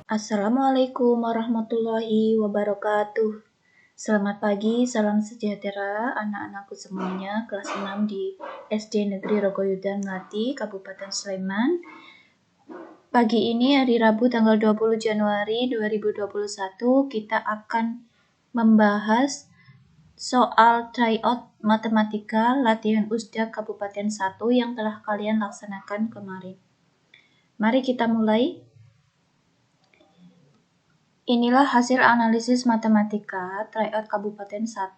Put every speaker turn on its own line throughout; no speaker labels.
Assalamualaikum warahmatullahi wabarakatuh. Selamat pagi, salam sejahtera anak-anakku semuanya, kelas 6 di SD Negeri Rogoyudan Melati, Kabupaten Sleman. Pagi ini hari Rabu tanggal 20 Januari 2021, kita akan membahas soal tryout matematika latihan USDA Kabupaten 1 yang telah kalian laksanakan kemarin. Mari kita mulai. Inilah hasil analisis matematika tryout Kabupaten 1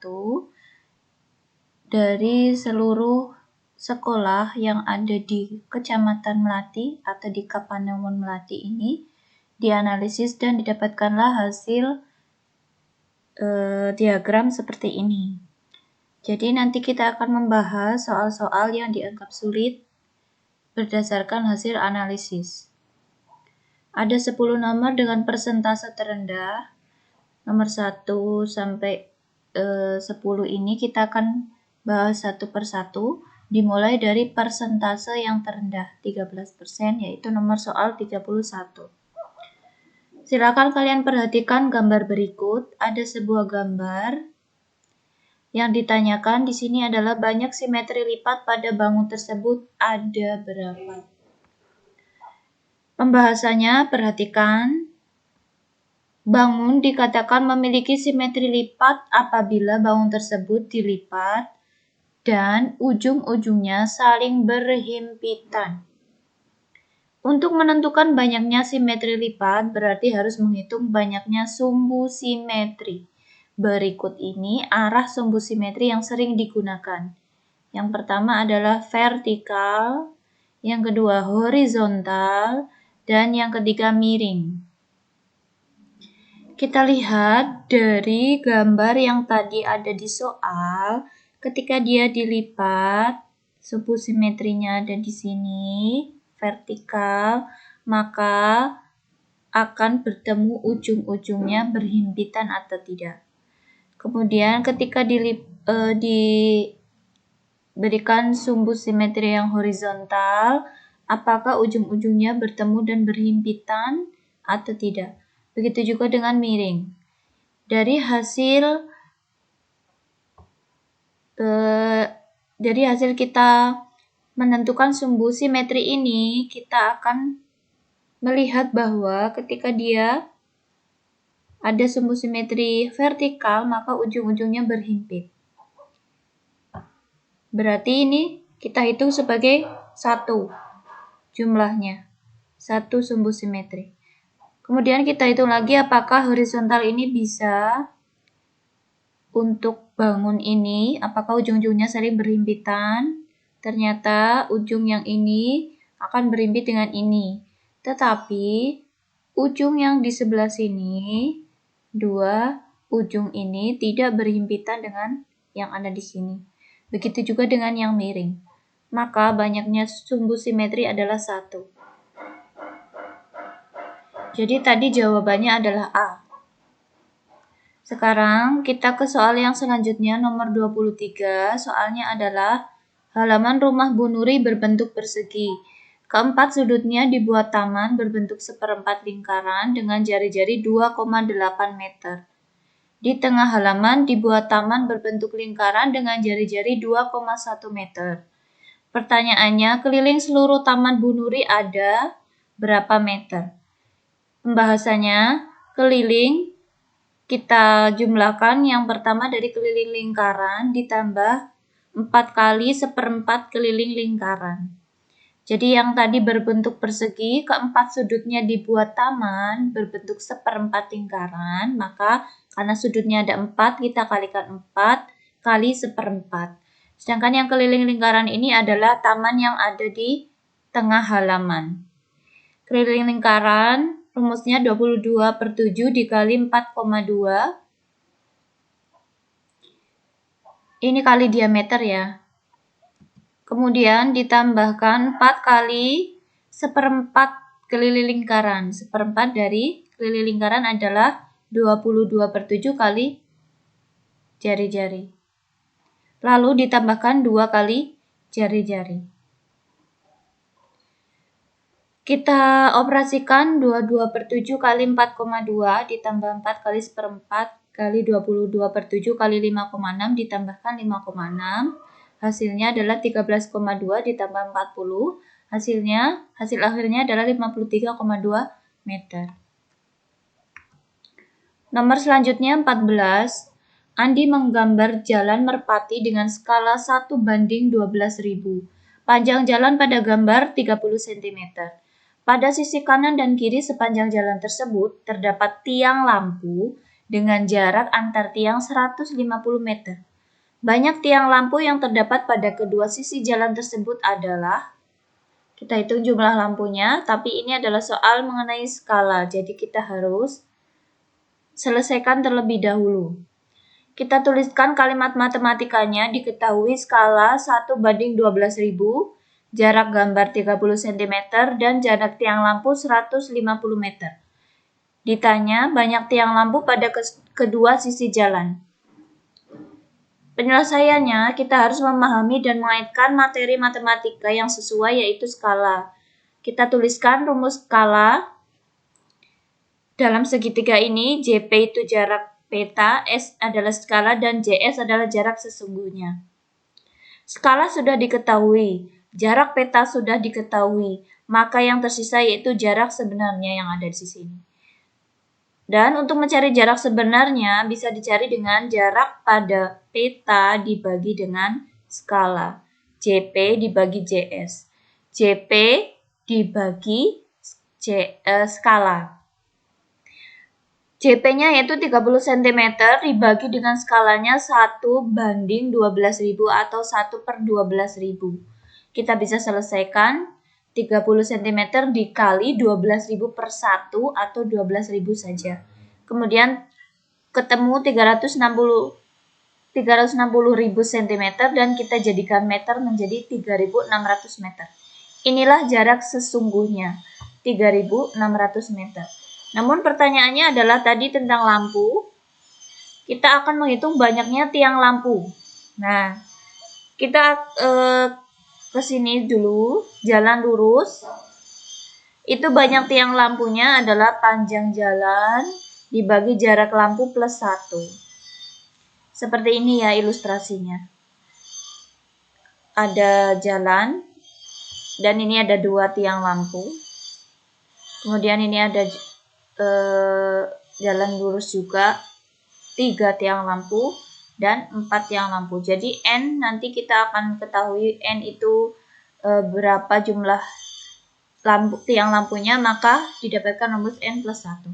dari seluruh sekolah yang ada di Kecamatan Melati atau di Kapanewon Melati ini, dianalisis dan didapatkanlah hasil diagram seperti ini. Jadi nanti kita akan membahas soal-soal yang dianggap sulit berdasarkan hasil analisis. Ada 10 nomor dengan persentase terendah. Nomor 1 sampai 10 ini kita akan bahas satu persatu, dimulai dari persentase yang terendah 13%, yaitu nomor soal 31. Silakan kalian perhatikan gambar berikut. Ada sebuah gambar yang ditanyakan di sini adalah banyak simetri lipat pada bangun tersebut ada berapa? Pembahasannya, perhatikan. Bangun dikatakan memiliki simetri lipat apabila bangun tersebut dilipat dan ujung-ujungnya saling berhimpitan. Untuk menentukan banyaknya simetri lipat, berarti harus menghitung banyaknya sumbu simetri. Berikut ini arah sumbu simetri yang sering digunakan. Yang pertama adalah vertikal, yang kedua horizontal, dan yang ketiga miring. Kita lihat dari gambar yang tadi ada di soal, ketika dia dilipat, sumbu simetrinya ada di sini, vertikal, maka akan bertemu ujung-ujungnya berhimpitan atau tidak. Kemudian ketika diberikan sumbu simetri yang horizontal, apakah ujung-ujungnya bertemu dan berhimpitan atau tidak? Begitu juga dengan miring. Dari hasil kita menentukan sumbu simetri ini, kita akan melihat bahwa ketika dia ada sumbu simetri vertikal, maka ujung-ujungnya berhimpit. Berarti ini kita hitung sebagai 1 jumlahnya, 1 sumbu simetri. Kemudian kita hitung lagi apakah horizontal ini bisa untuk bangun ini, apakah ujung-ujungnya saling berhimpitan. Ternyata ujung yang ini akan berhimpit dengan ini. Tetapi ujung yang di sebelah sini, 2 ujung ini tidak berhimpitan dengan yang ada di sini. Begitu juga dengan yang miring. Maka banyaknya sumbu simetri adalah 1. Jadi tadi jawabannya adalah A. Sekarang kita ke soal yang selanjutnya, nomor 23. Soalnya adalah halaman rumah Bu Nuri berbentuk persegi. Keempat sudutnya dibuat taman berbentuk seperempat lingkaran dengan jari-jari 2,8 meter. Di tengah halaman dibuat taman berbentuk lingkaran dengan jari-jari 2,1 meter. Pertanyaannya, keliling seluruh taman Bu Nuri ada berapa meter? Pembahasannya, keliling kita jumlahkan. Yang pertama dari keliling lingkaran ditambah 4 kali seperempat keliling lingkaran. Jadi yang tadi berbentuk persegi, keempat sudutnya dibuat taman berbentuk seperempat lingkaran, maka karena sudutnya ada 4, kita kalikan 4 kali seperempat. Sedangkan yang keliling lingkaran ini adalah taman yang ada di tengah halaman. Keliling lingkaran rumusnya 22/7 dikali 4,2. Ini kali diameter ya. Kemudian ditambahkan 4 kali seperempat keliling lingkaran. Seperempat dari keliling lingkaran adalah 22/7 kali jari-jari. Lalu ditambahkan 2 kali jari-jari. Kita operasikan 22/7 kali 4,2 ditambah 4 kali 1/4 kali 22/7 kali 5,6 ditambahkan 5,6. Hasilnya adalah 13,2 ditambah 40. Hasil akhirnya adalah 53,2 meter. Nomor selanjutnya 14. Andi menggambar jalan merpati dengan skala 1:12.000. Panjang jalan pada gambar 30 cm. Pada sisi kanan dan kiri sepanjang jalan tersebut terdapat tiang lampu dengan jarak antar tiang 150 meter. Banyak tiang lampu yang terdapat pada kedua sisi jalan tersebut adalah, kita hitung jumlah lampunya, tapi ini adalah soal mengenai skala, jadi kita harus selesaikan terlebih dahulu. Kita tuliskan kalimat matematikanya, diketahui skala 1:12.000, jarak gambar 30 cm, dan jarak tiang lampu 150 meter. Ditanya, banyak tiang lampu pada kedua sisi jalan. Penyelesaiannya, kita harus memahami dan mengaitkan materi matematika yang sesuai, yaitu skala. Kita tuliskan rumus skala. Dalam segitiga ini, JP itu jarak peta, S adalah skala, dan JS adalah jarak sesungguhnya. Skala sudah diketahui, jarak peta sudah diketahui, maka yang tersisa yaitu jarak sebenarnya yang ada di sini. Dan untuk mencari jarak sebenarnya bisa dicari dengan jarak pada peta dibagi dengan skala. JP dibagi JS. JP dibagi skala. JP-nya yaitu 30 cm dibagi dengan skalanya 1:12.000 atau 1/12.000. Kita bisa selesaikan 30 cm dikali 12.000 per 1 atau 12.000 saja. Kemudian ketemu 360.000 cm dan kita jadikan meter menjadi 3.600 meter. Inilah jarak sesungguhnya, 3.600 meter. Namun pertanyaannya adalah tadi tentang lampu. Kita akan menghitung banyaknya tiang lampu. Nah, kita ke sini dulu, jalan lurus. Itu banyak tiang lampunya adalah panjang jalan dibagi jarak lampu plus 1. Seperti ini ya ilustrasinya. Ada jalan, dan ini ada 2 tiang lampu. Kemudian ini ada jalan lurus juga, 3 tiang lampu dan 4 tiang lampu. Jadi N nanti kita akan ketahui N itu berapa jumlah tiang lampunya, maka didapatkan rumus N plus 1.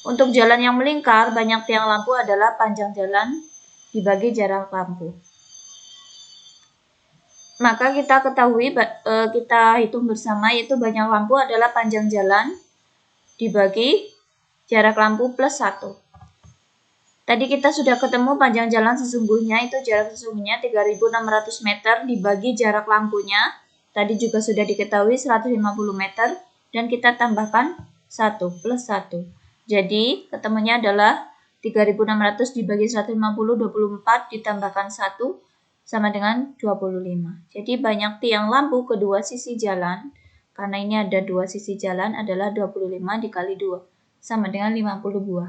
Untuk jalan yang melingkar, banyak tiang lampu adalah panjang jalan dibagi jarak lampu. Maka kita ketahui, kita hitung bersama, yaitu banyak lampu adalah panjang jalan dibagi jarak lampu plus 1. Tadi kita sudah ketemu panjang jalan sesungguhnya, itu jarak sesungguhnya 3.600 meter dibagi jarak lampunya. Tadi juga sudah diketahui 150 meter, dan kita tambahkan 1 plus 1. Jadi ketemunya adalah 3.600 dibagi 150, 24, ditambahkan 1 sama dengan 25. Jadi banyak tiang lampu kedua sisi jalan. Karena ini ada 2 sisi jalan adalah 25 dikali 2, sama dengan 50 buah.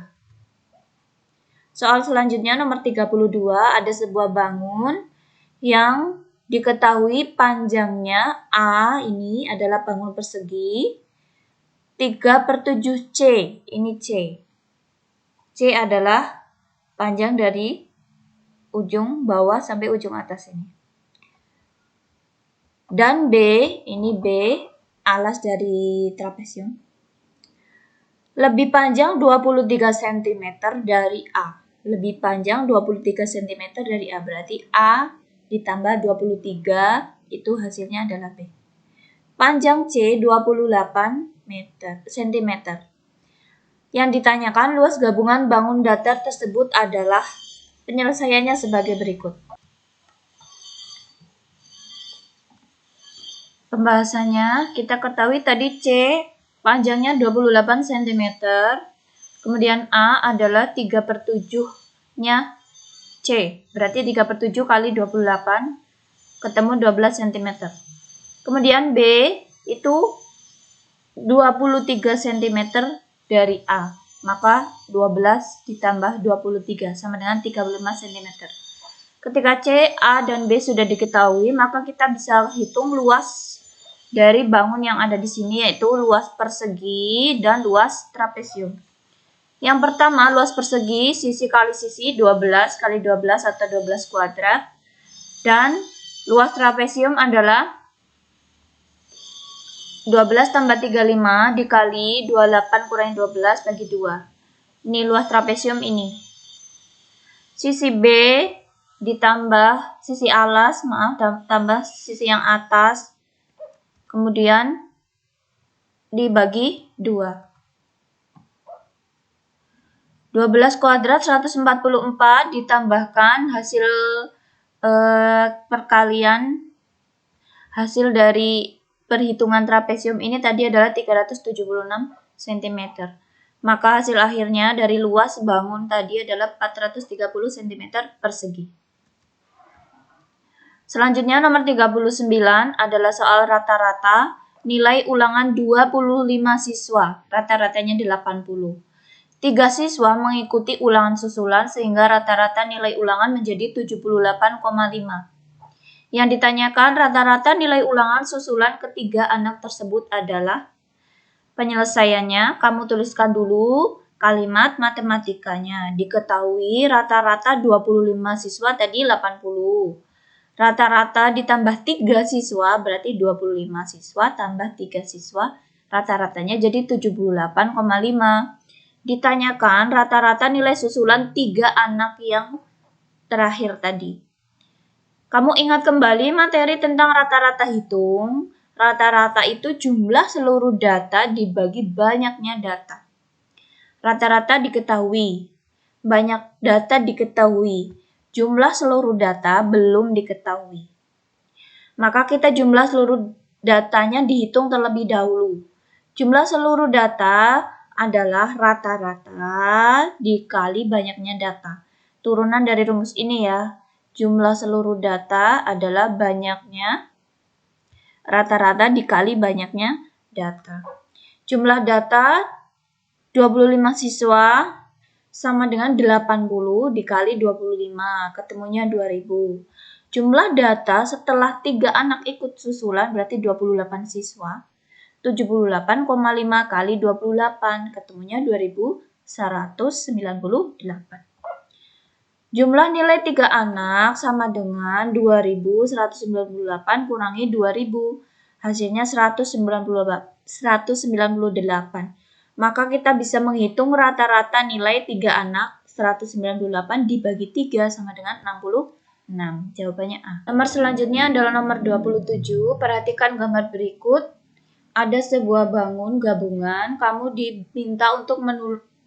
Soal selanjutnya nomor 32, ada sebuah bangun yang diketahui panjangnya A, ini adalah bangun persegi, 3/7 C, ini C. C adalah panjang dari ujung bawah sampai ujung atas ini. Dan B, ini B, alas dari trapesium, lebih panjang 23 cm dari A. Lebih panjang 23 cm dari A, berarti A ditambah 23, itu hasilnya adalah B. Panjang C 28 cm. Yang ditanyakan luas gabungan bangun datar tersebut adalah, penyelesaiannya sebagai berikut. Pembahasannya, kita ketahui tadi C panjangnya 28 cm, kemudian A adalah 3/7-nya C, berarti 3/7 kali 28, ketemu 12 cm. Kemudian B itu 23 cm dari A. Maka 12 ditambah 23 sama dengan 35 cm. Ketika C, A, dan B sudah diketahui, maka kita bisa hitung luas dari bangun yang ada di sini, yaitu luas persegi dan luas trapesium. Yang pertama, luas persegi, sisi kali sisi 12 kali 12 atau 12 kuadrat. Dan luas trapesium adalah 12 tambah 35 dikali 28 kurangi 12 bagi 2. Ini luas trapesium ini. Sisi B ditambah sisi alas, tambah sisi yang atas. Kemudian dibagi 2. 12 kuadrat 144 ditambahkan hasil perkalian hasil dari perhitungan trapesium ini tadi adalah 376 cm. Maka hasil akhirnya dari luas bangun tadi adalah 430 cm persegi. Selanjutnya nomor 39 adalah soal rata-rata nilai ulangan 25 siswa, rata-ratanya 80. 3 siswa mengikuti ulangan susulan sehingga rata-rata nilai ulangan menjadi 78,5. Yang ditanyakan rata-rata nilai ulangan susulan ketiga anak tersebut adalah penyelesaiannya. Kamu tuliskan dulu kalimat matematikanya. Diketahui rata-rata 25 siswa tadi 80. Rata-rata ditambah 3 siswa berarti 25 siswa tambah 3 siswa. Rata-ratanya jadi 78,5. Ditanyakan rata-rata nilai susulan 3 anak yang terakhir tadi. Kamu ingat kembali materi tentang rata-rata hitung. Rata-rata itu jumlah seluruh data dibagi banyaknya data. Rata-rata diketahui. Banyak data diketahui. Jumlah seluruh data belum diketahui. Maka kita jumlah seluruh datanya dihitung terlebih dahulu. Jumlah seluruh data adalah rata-rata dikali banyaknya data. Turunan dari rumus ini ya. Jumlah seluruh data adalah banyaknya rata-rata dikali banyaknya data. Jumlah data 25 siswa sama dengan 80 dikali 25. Ketemunya 2000. Jumlah data setelah 3 anak ikut susulan berarti 28 siswa. 78,5 kali 28, ketemunya 2198. Jumlah nilai 3 anak sama dengan 2198 kurangi 2000, hasilnya 198. Maka kita bisa menghitung rata-rata nilai 3 anak 198 dibagi 3 sama dengan 66. Jawabannya A. Nomor selanjutnya adalah nomor 27. Perhatikan gambar berikut. Ada sebuah bangun gabungan, kamu diminta untuk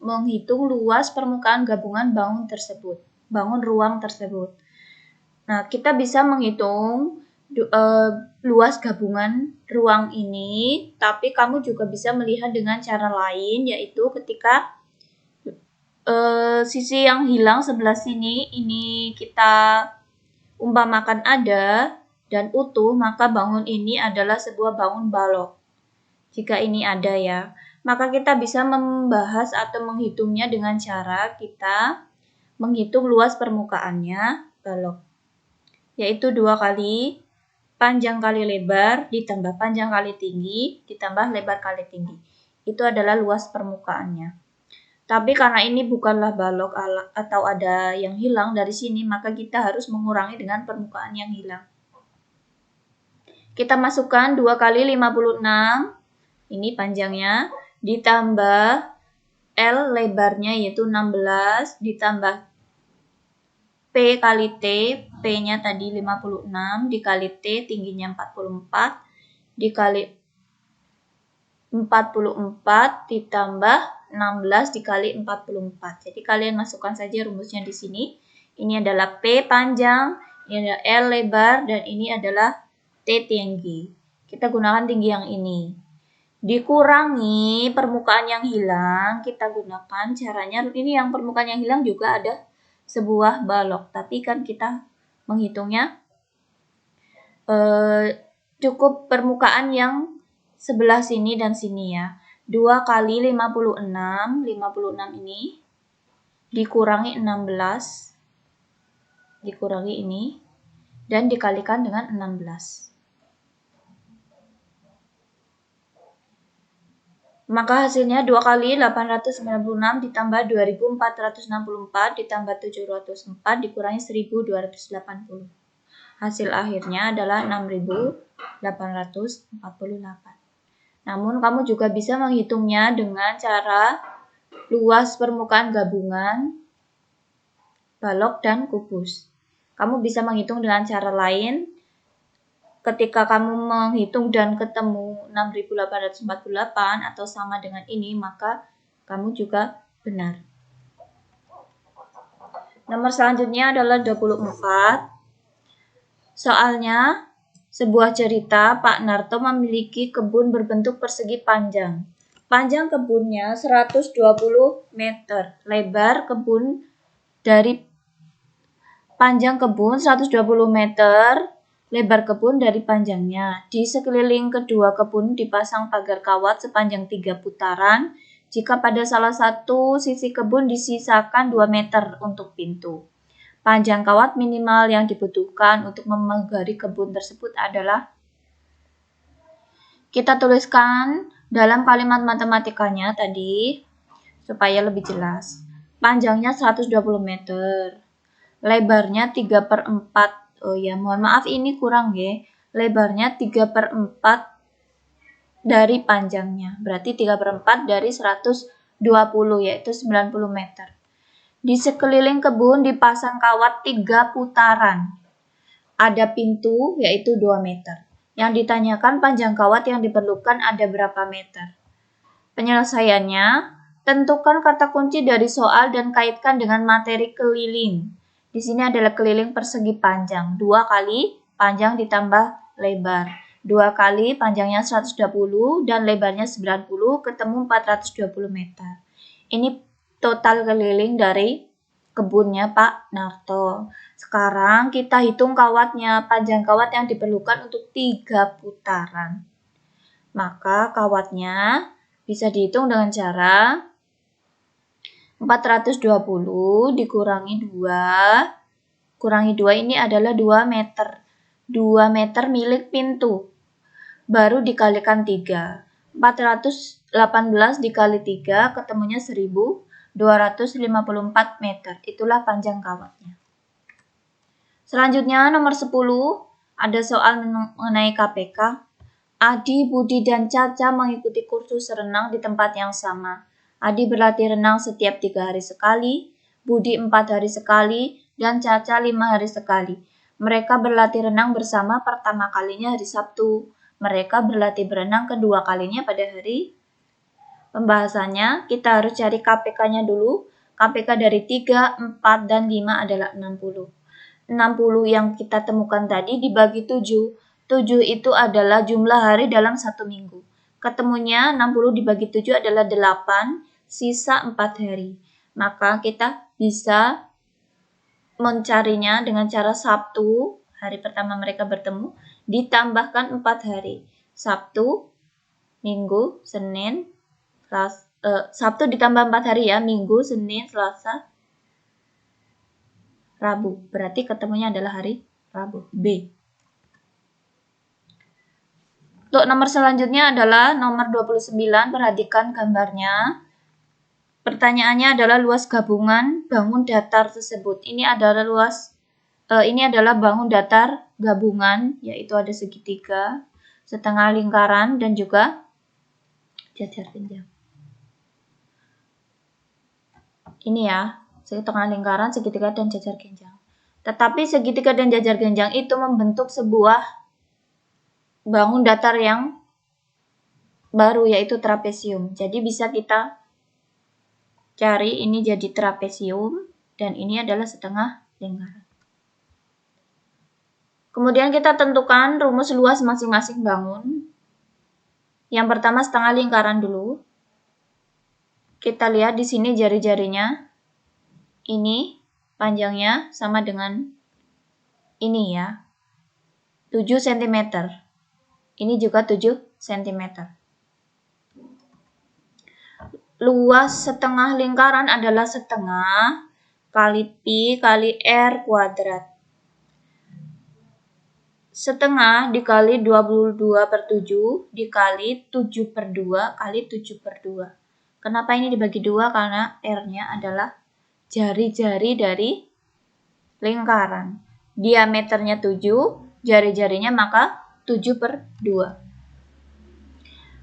menghitung luas permukaan gabungan bangun ruang tersebut. Nah, kita bisa menghitung luas gabungan ruang ini, tapi kamu juga bisa melihat dengan cara lain, yaitu ketika sisi yang hilang sebelah sini, ini kita umpamakan ada dan utuh, maka bangun ini adalah sebuah bangun balok. Jika ini ada ya, maka kita bisa membahas atau menghitungnya dengan cara kita menghitung luas permukaannya balok, yaitu 2 kali panjang kali lebar ditambah panjang kali tinggi ditambah lebar kali tinggi. Itu adalah luas permukaannya. Tapi karena ini bukanlah balok atau ada yang hilang dari sini, maka kita harus mengurangi dengan permukaan yang hilang. Kita masukkan 2 kali 56. Ini panjangnya, ditambah L lebarnya yaitu 16, ditambah P kali T, P-nya tadi 56, dikali T tingginya 44, dikali 44, ditambah 16 dikali 44. Jadi kalian masukkan saja rumusnya di sini. Ini adalah P panjang, ini adalah L lebar, dan ini adalah T tinggi. Kita gunakan tinggi yang ini. Dikurangi permukaan yang hilang, kita gunakan caranya, ini yang permukaan yang hilang juga ada sebuah balok, tapi kan kita menghitungnya cukup permukaan yang sebelah sini dan sini ya. 2 kali 56 ini dikurangi 16, dikurangi ini, dan dikalikan dengan 16. Maka hasilnya 2 kali 896 ditambah 2464 ditambah 704 dikurangi 1280. Hasil akhirnya adalah 6848. Namun kamu juga bisa menghitungnya dengan cara luas permukaan gabungan, balok, dan kubus. Kamu bisa menghitung dengan cara lain. Ketika kamu menghitung dan ketemu 6848 atau sama dengan ini, maka kamu juga benar. Nomor selanjutnya adalah 24. Soalnya, sebuah cerita Pak Narto memiliki kebun berbentuk persegi panjang. Panjang kebunnya 120 meter. Lebar kebun dari panjang kebun 120 meter. Lebar kebun dari panjangnya. Di sekeliling kedua kebun dipasang pagar kawat sepanjang 3 putaran. Jika pada salah satu sisi kebun disisakan 2 meter untuk pintu. Panjang kawat minimal yang dibutuhkan untuk memagari kebun tersebut adalah, kita tuliskan dalam kalimat matematikanya tadi supaya lebih jelas. Panjangnya 120 meter. Lebarnya 3/4. Oh ya, mohon maaf ini kurang ya. Lebarnya 3/4 dari panjangnya. Berarti 3/4 dari 120 yaitu 90 meter. Di sekeliling kebun dipasang kawat 3 putaran. Ada pintu yaitu 2 meter. Yang ditanyakan panjang kawat yang diperlukan ada berapa meter. Penyelesaiannya, tentukan kata kunci dari soal dan kaitkan dengan materi keliling. Di sini adalah keliling persegi panjang. 2 kali panjang ditambah lebar. 2 kali panjangnya 120 dan lebarnya 90, ketemu 420 meter. Ini total keliling dari kebunnya Pak Narto. Sekarang kita hitung kawatnya. Panjang kawat yang diperlukan untuk 3 putaran. Maka kawatnya bisa dihitung dengan cara 420 dikurangi 2. Kurangi 2 ini adalah 2 meter. 2 meter milik pintu. Baru dikalikan 3. 418 dikali 3 ketemunya 1254 meter. Itulah panjang kawatnya. Selanjutnya nomor 10 ada soal mengenai KPK. Adi, Budi, dan Caca mengikuti kursus renang di tempat yang sama. Adi berlatih renang setiap 3 hari sekali, Budi 4 hari sekali, dan Caca 5 hari sekali. Mereka berlatih renang bersama pertama kalinya hari Sabtu. Mereka berlatih berenang kedua kalinya pada hari. Pembahasannya, kita harus cari KPK-nya dulu. KPK dari 3, 4, dan 5 adalah 60. 60 yang kita temukan tadi dibagi 7. 7 itu adalah jumlah hari dalam 1 minggu. Ketemunya 60 dibagi 7 adalah 8, sisa 4 hari. Maka kita bisa mencarinya dengan cara Sabtu, hari pertama mereka bertemu, ditambahkan 4 hari. Sabtu, Minggu, Senin, Sabtu ditambah 4 hari ya, Minggu, Senin, Selasa, Rabu. Berarti ketemunya adalah hari Rabu. B. Untuk nomor selanjutnya adalah nomor 29, perhatikan gambarnya. Pertanyaannya adalah luas gabungan bangun datar tersebut. Ini adalah bangun datar gabungan, yaitu ada segitiga, setengah lingkaran, dan juga jajar jenjang. Ini ya, setengah lingkaran, segitiga, dan jajar genjang. Tetapi segitiga dan jajar genjang itu membentuk sebuah bangun datar yang baru, yaitu trapesium. Jadi bisa kita cari ini jadi trapesium dan ini adalah setengah lingkaran. Kemudian kita tentukan rumus luas masing-masing bangun. Yang pertama setengah lingkaran dulu. Kita lihat di sini jari-jarinya. Ini panjangnya sama dengan ini ya. 7 cm. Ini juga 7 cm. Luas setengah lingkaran adalah setengah kali pi kali r kuadrat. Setengah dikali 22/7 dikali 7/2 kali 7/2. Kenapa ini dibagi 2? Karena R-nya adalah jari-jari dari lingkaran. Diameternya 7, jari-jarinya maka 7/2.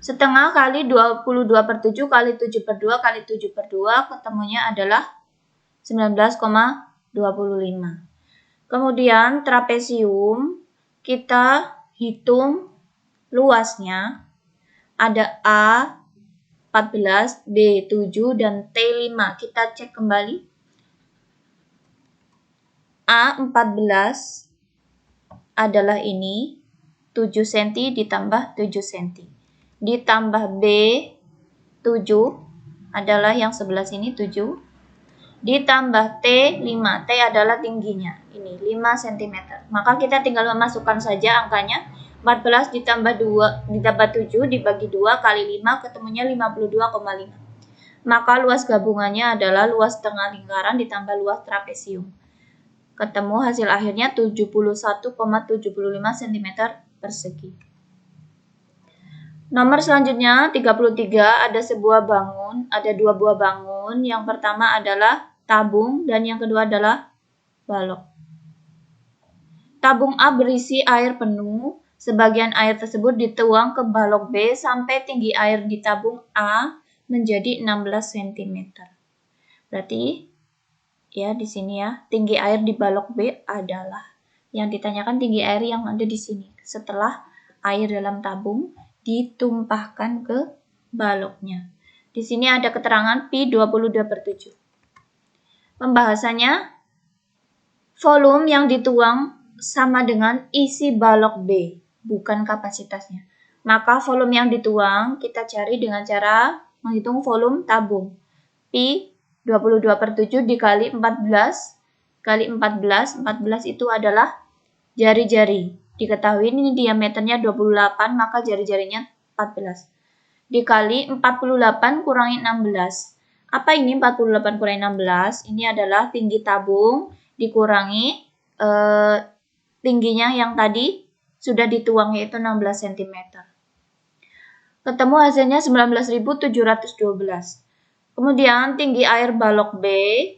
Setengah kali 22/7 kali 7/2 kali 7/2 ketemunya adalah 19,25. Kemudian trapesium kita hitung luasnya. Ada A 14, B 7, dan T 5. Kita cek kembali. A 14 adalah ini 7 cm ditambah 7 cm. Ditambah B 7 adalah yang sebelah sini 7. Ditambah T 5. T adalah tingginya. Ini 5 cm. Maka kita tinggal memasukkan saja angkanya. 14 ditambah 7 dibagi 2 kali 5 ketemunya 52,5. Maka luas gabungannya adalah luas tengah lingkaran ditambah luas trapesium. Ketemu hasil akhirnya 71,75 cm persegi. Nomor selanjutnya 33, ada dua buah bangun. Yang pertama adalah tabung dan yang kedua adalah balok. Tabung A berisi air penuh. Sebagian air tersebut dituang ke balok B sampai tinggi air di tabung A menjadi 16 cm. Berarti ya di sini ya, tinggi air di balok B adalah yang ditanyakan tinggi air yang ada di sini. Setelah air dalam tabung ditumpahkan ke baloknya. Di sini ada keterangan pi 22/7. Pembahasannya, volume yang dituang sama dengan isi balok B, bukan kapasitasnya. Maka volume yang dituang kita cari dengan cara menghitung volume tabung. Pi 22/7 dikali 14 kali 14. 14 itu adalah jari-jari. Diketahui ini diameternya 28, maka jari-jarinya 14. Dikali 48 kurangi 16. Apa ini 48 kurangi 16? Ini adalah tinggi tabung dikurangi tingginya yang tadi sudah dituang yaitu 16 cm. Ketemu hasilnya 19.712. Kemudian tinggi air balok B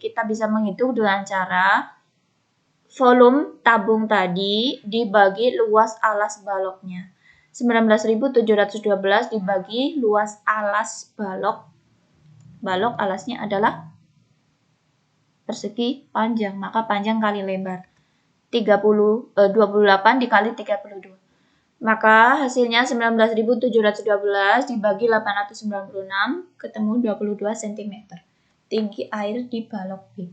kita bisa menghitung dengan cara volume tabung tadi dibagi luas alas baloknya. 19.712 dibagi luas alas balok. Balok alasnya adalah persegi panjang, maka panjang kali lebar. 28 dikali 32. Maka hasilnya 19.712 dibagi 896 ketemu 22 cm. Tinggi air di balok B.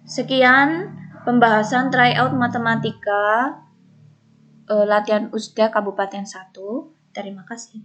Sekian pembahasan tryout matematika latihan USDA Kabupaten 1. Terima kasih.